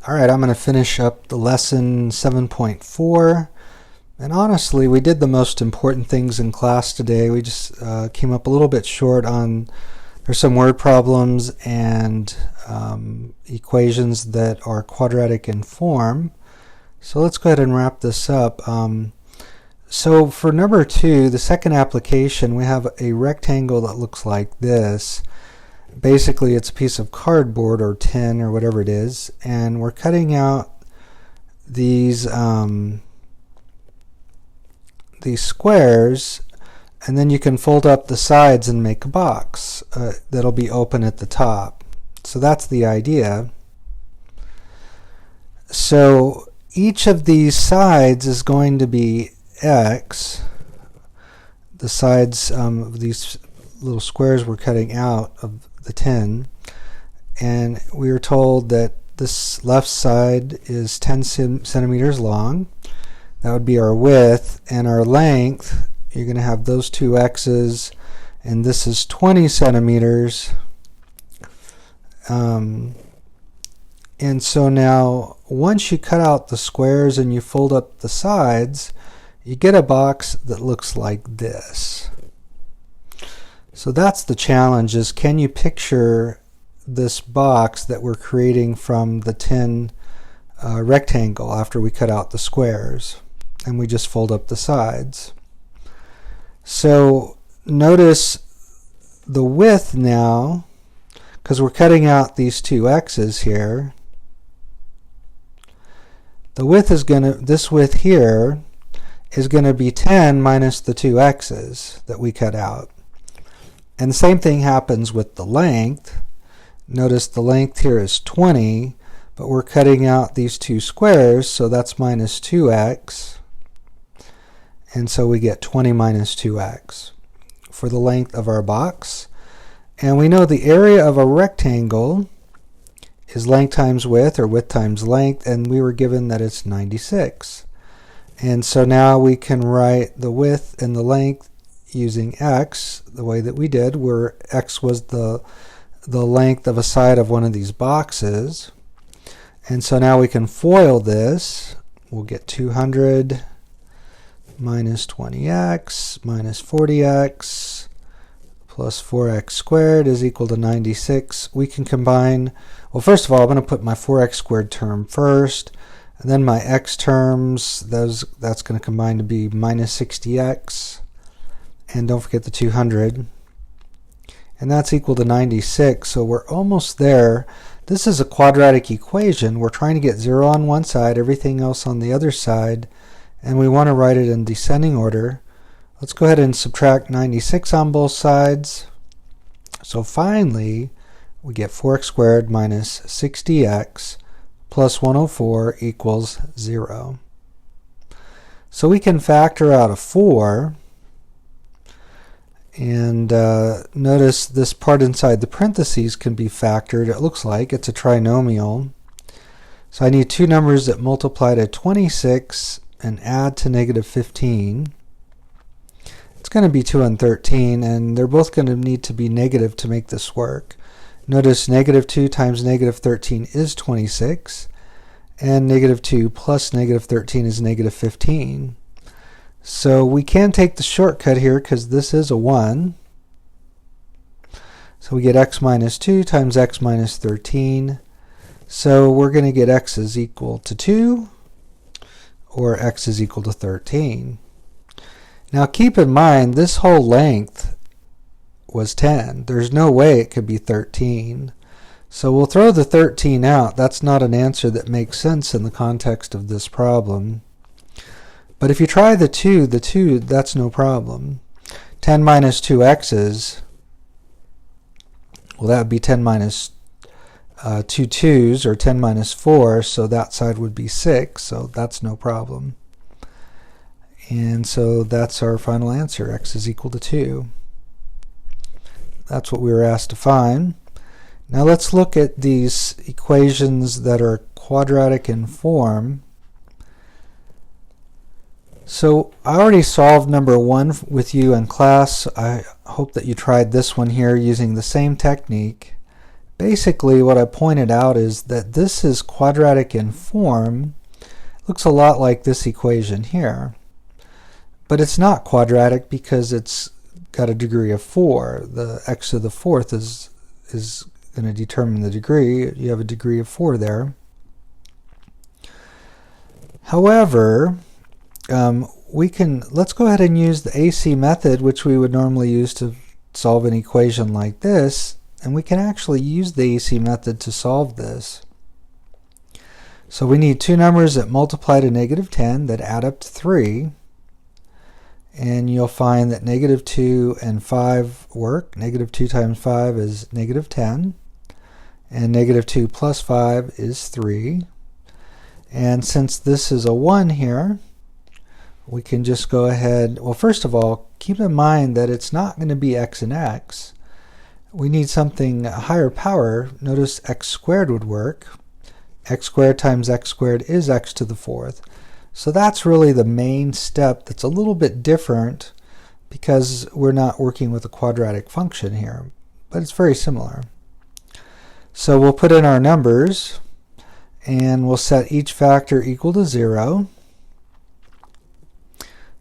Alright, I'm going to finish up the lesson 7.4. And honestly, we did the most important things in class today. We just came up a little bit short on, there's some word problems and equations that are quadratic in form. So let's go ahead and wrap this up. So for number 2, the second application, we have a rectangle that looks like this. Basically, it's a piece of cardboard or tin or whatever it is, and we're cutting out these squares, and then you can fold up the sides and make a box that'll be open at the top. So that's the idea. So each of these sides is going to be x. The sides of these little squares we're cutting out of the tin, and we were told that this left side is 10 centimeters long. That would be our width, and our length, you're going to have those two x's, and this is 20 centimeters. And so now once you cut out the squares and you fold up the sides, you get a box that looks like this. So that's the challenge, is can you picture this box that we're creating from the tin rectangle after we cut out the squares and we just fold up the sides. So notice the width now, because we're cutting out these two x's here, the width is going to, this width here is going to be 10 minus the two x's that we cut out. And the same thing happens with the length. Notice the length here is 20, but we're cutting out these two squares, so that's minus 2x. And so we get 20 minus 2x for the length of our box. And we know the area of a rectangle is length times width, or width times length, and we were given that it's 96. And so now we can write the width and the length using x the way that we did, where x was the length of a side of one of these boxes. And so now we can FOIL this. We'll get 200 minus 20x minus 40x plus 4x squared is equal to 96. We can combine, well, first of all, I'm going to put my 4x squared term first, and then my x terms, that's going to combine to be minus 60x. And don't forget the 200. And that's equal to 96, so we're almost there. This is a quadratic equation. We're trying to get 0 on one side, everything else on the other side, and we want to write it in descending order. Let's go ahead and subtract 96 on both sides. So finally, we get 4x squared minus 60x plus 104 equals 0. So we can factor out a 4. And notice this part inside the parentheses can be factored. It looks like it's a trinomial. So I need two numbers that multiply to 26 and add to negative 15. It's going to be 2 and 13, and they're both going to need to be negative to make this work. Notice negative 2 times negative 13 is 26, and negative 2 plus negative 13 is negative 15. So we can take the shortcut here because this is a 1. So we get x minus 2 times x minus 13. So we're going to get x is equal to 2, or x is equal to 13. Now keep in mind, this whole length was 10. There's no way it could be 13. So we'll throw the 13 out. That's not an answer that makes sense in the context of this problem. But if you try the 2, that's no problem. 10 minus 2 x's, well, that would be 10 minus 2 2's, or 10 minus 4, so that side would be 6, so that's no problem. And so that's our final answer, x is equal to 2. That's what we were asked to find. Now let's look at these equations that are quadratic in form. So I already solved number 1 with you in class. I hope that you tried this one here using the same technique. basically what I pointed out is that this is quadratic in form. It looks a lot like this equation here. But it's not quadratic because it's got a degree of 4. The x to the fourth is going to determine the degree. You have a degree of 4 there. However, let's go ahead and use the AC method, which we would normally use to solve an equation like this, and we can actually use the AC method to solve this. So we need two numbers that multiply to -10 that add up to 3. And you'll find that -2 and 5 work. -2 times 5 is -10. And -2 plus 5 is 3. And since this is a 1 here, we can just go ahead. Well, first of all, keep in mind that it's not going to be x and x. We need something higher power. Notice x squared would work. X squared times x squared is x to the fourth. So that's really the main step that's a little bit different because we're not working with a quadratic function here, but it's very similar. So we'll put in our numbers and we'll set each factor equal to 0.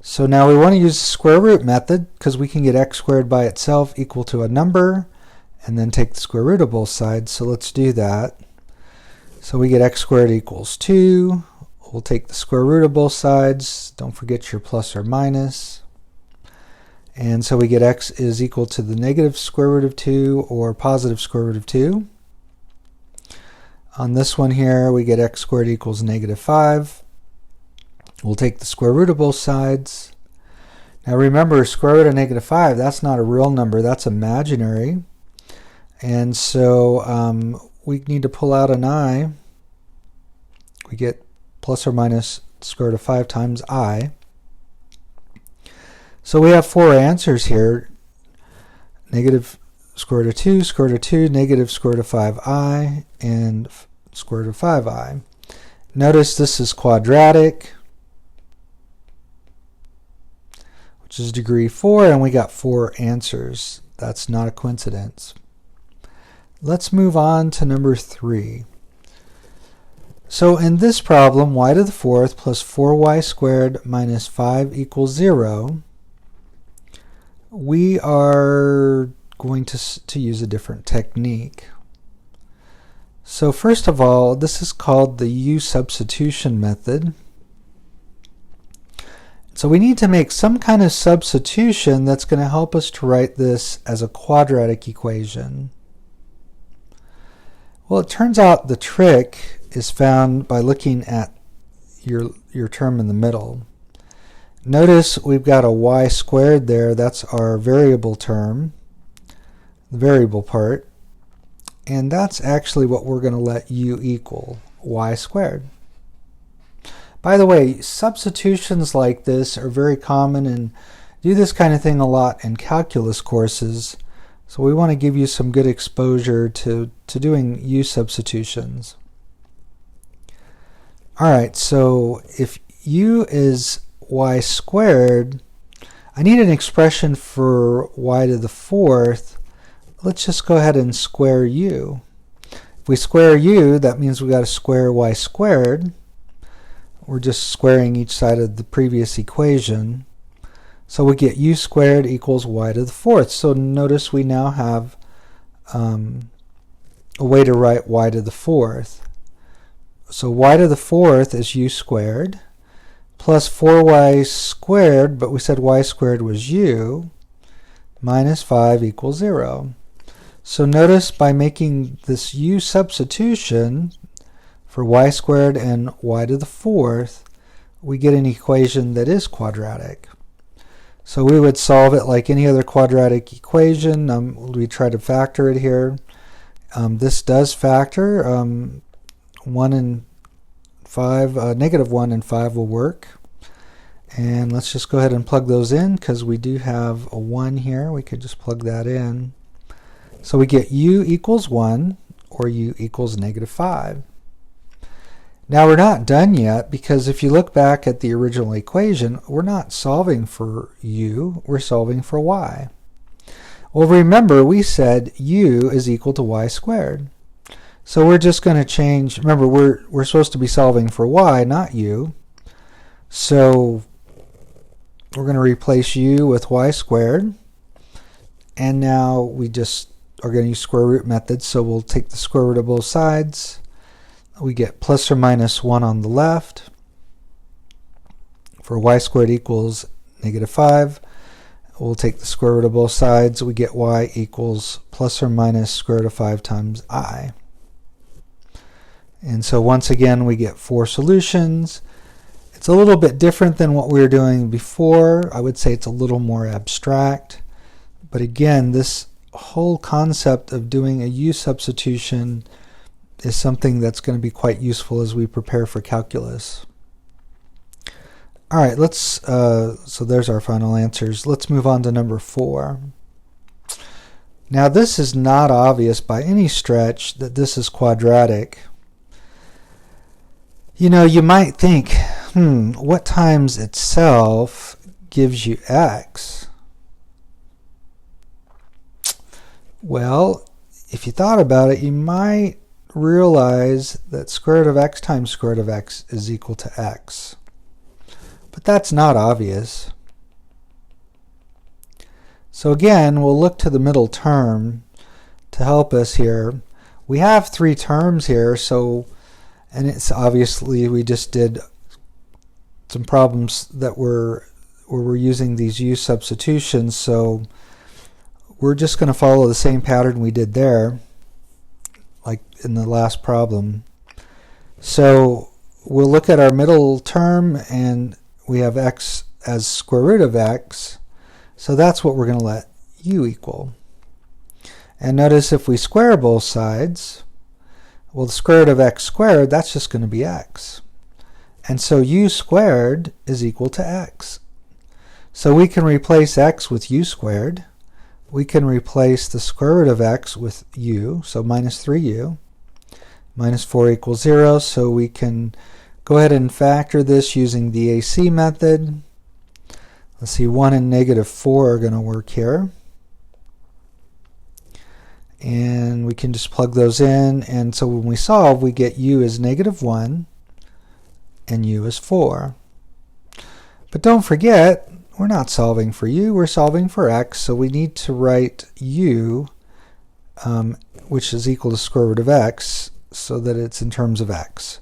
So now we want to use the square root method because we can get x squared by itself equal to a number and then take the square root of both sides. So let's do that. So we get x squared equals 2. We'll take the square root of both sides. Don't forget your plus or minus. And so we get x is equal to the negative square root of 2 or positive square root of 2. On this one here, we get x squared equals -5. We'll take the square root of both sides. Now remember, square root of -5, that's not a real number, that's imaginary. And so we need to pull out an I. We get plus or minus square root of 5 times I. So we have 4 answers here. Negative square root of 2, square root of 2, negative square root of 5i, and square root of 5i. Notice this is quadratic, which is degree 4, and we got 4 answers. That's not a coincidence. Let's move on to number 3. So in this problem, y to the fourth plus 4y squared minus 5 equals 0, we are going to use a different technique. So first of all, this is called the substitution method. So we need to make some kind of substitution that's going to help us to write this as a quadratic equation. Well, it turns out the trick is found by looking at your term in the middle. Notice we've got a y squared there. That's our variable term, the variable part. And that's actually what we're going to let u equal, y squared. By the way, substitutions like this are very common and do this kind of thing a lot in calculus courses. So we want to give you some good exposure to doing u substitutions. Alright, so if u is y squared, I need an expression for y to the fourth. Let's just go ahead and square u. If we square u, that means we got to square y squared. We're just squaring each side of the previous equation. So we get u squared equals y to the fourth. So notice we now have a way to write y to the fourth. So y to the fourth is u squared plus 4y squared, but we said y squared was u, minus 5 equals 0. So notice by making this u substitution for y squared and y to the fourth, we get an equation that is quadratic. So we would solve it like any other quadratic equation. We try to factor it here. This does factor. 1 and 5, negative 1 and 5 will work. And let's just go ahead and plug those in because we do have a 1 here. We could just plug that in. So we get u equals 1 or u equals -5. Now we're not done yet because if you look back at the original equation, we're not solving for u, we're solving for y. Well, remember we said u is equal to y squared. So we're just going to change, remember we're supposed to be solving for y, not u. So we're going to replace u with y squared. And now we just are going to use square root method, so we'll take the square root of both sides. We get plus or minus 1 on the left. For y squared equals -5. We'll take the square root of both sides. We get y equals plus or minus square root of 5 times I. And so once again we get 4 solutions. It's a little bit different than what we were doing before. I would say it's a little more abstract. But again, this whole concept of doing a u substitution is something that's going to be quite useful as we prepare for calculus. All right, so there's our final answers. Let's move on to number 4. Now this is not obvious by any stretch that this is quadratic. You know, you might think, what times itself gives you x? Well, if you thought about it, you might realize that square root of x times square root of x is equal to x. But that's not obvious. So again, we'll look to the middle term to help us here. We have 3 terms here, and it's obviously we just did some problems that where we're using these u substitutions, so we're just going to follow the same pattern we did there, like in the last problem. So we'll look at our middle term, and we have x as square root of x, so that's what we're going to let u equal. And notice if we square both sides, well, the square root of x squared, that's just going to be x. And so u squared is equal to x. So we can replace x with u squared. We can replace the square root of x with u, so minus 3u. Minus 4 equals 0, so we can go ahead and factor this using the AC method. Let's see, 1 and -4 are going to work here. And we can just plug those in, and so when we solve, we get u is -1 and u is 4. But don't forget, we're not solving for u, we're solving for x, so we need to write u, which is equal to square root of x, so that it's in terms of x.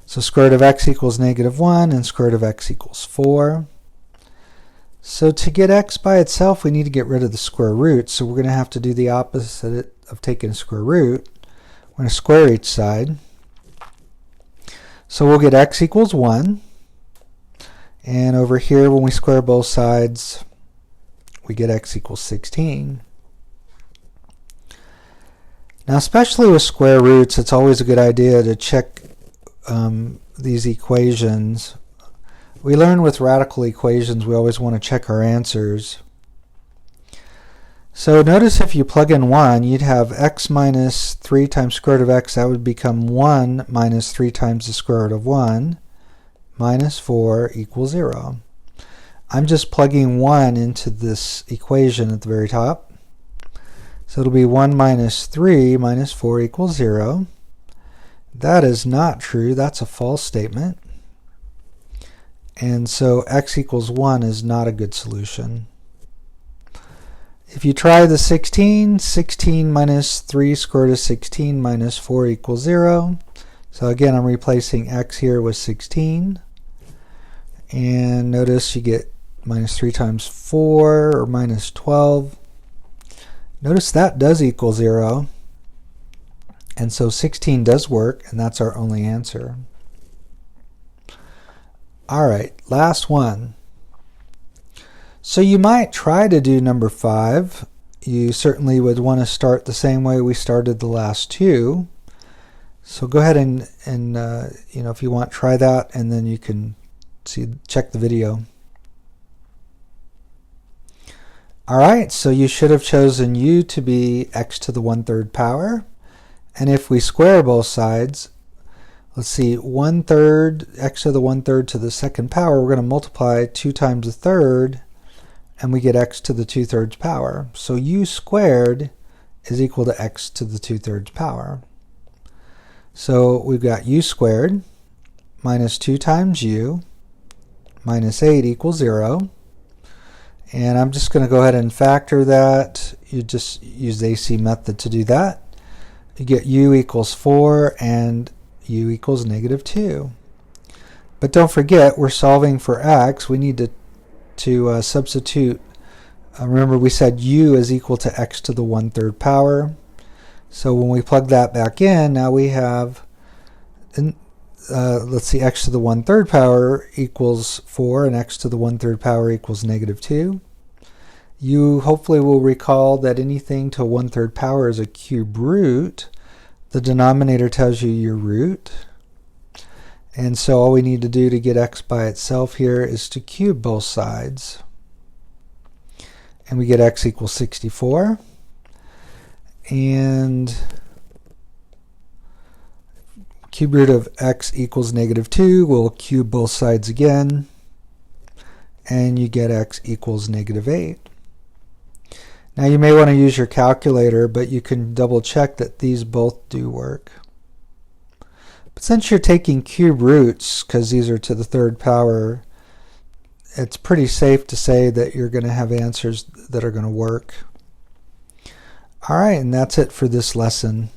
So square root of x equals -1 and square root of x equals 4. So to get x by itself, we need to get rid of the square root, so we're going to have to do the opposite of taking a square root. We're going to square each side. So we'll get x equals 1. And over here, when we square both sides, we get x equals 16. Now, especially with square roots, it's always a good idea to check these equations. We learn with radical equations, we always want to check our answers. So notice if you plug in 1, you'd have x minus 3 times square root of x. That would become 1 minus 3 times the square root of 1. Minus 4 equals 0. I'm just plugging 1 into this equation at the very top. So it'll be 1 minus 3 minus 4 equals 0. That is not true. That's a false statement. And so x equals 1 is not a good solution. If you try the 16, 16 minus 3 square root of 16 minus 4 equals 0. So again, I'm replacing x here with 16. And notice you get minus 3 times 4, or minus 12. Notice that does equal 0. And so 16 does work, and that's our only answer. All right, last one. So you might try to do number 5. You certainly would want to start the same way we started the last 2. So go ahead and if you want, try that, and then you can check the video. All right, so you should have chosen u to be x to the 1/3 power. And if we square both sides, let's see, 1/3 x to the 1/3 to the 2nd power, we're going to multiply 2 times the 3rd, and we get x to the 2/3 power. So u squared is equal to x to the 2/3 power. So we've got u squared minus 2 times u minus 8 equals 0. And I'm just going to go ahead and factor that. You just use the AC method to do that. You get u equals 4 and u equals negative 2. But don't forget, we're solving for x. We need to substitute. Remember, we said u is equal to x to the 1/3 power. So when we plug that back in, now we have, let's see, x to the 1/3 power equals 4, and x to the 1/3 power equals negative 2. You hopefully will recall that anything to 1/3 power is a cube root. The denominator tells you your root. And so all we need to do to get x by itself here is to cube both sides. And we get x equals 64. And cube root of x equals negative 2. We'll cube both sides again. And you get x equals negative 8. Now you may want to use your calculator, but you can double check that these both do work. But since you're taking cube roots, because these are to the 3rd power, it's pretty safe to say that you're going to have answers that are going to work. All right, and that's it for this lesson.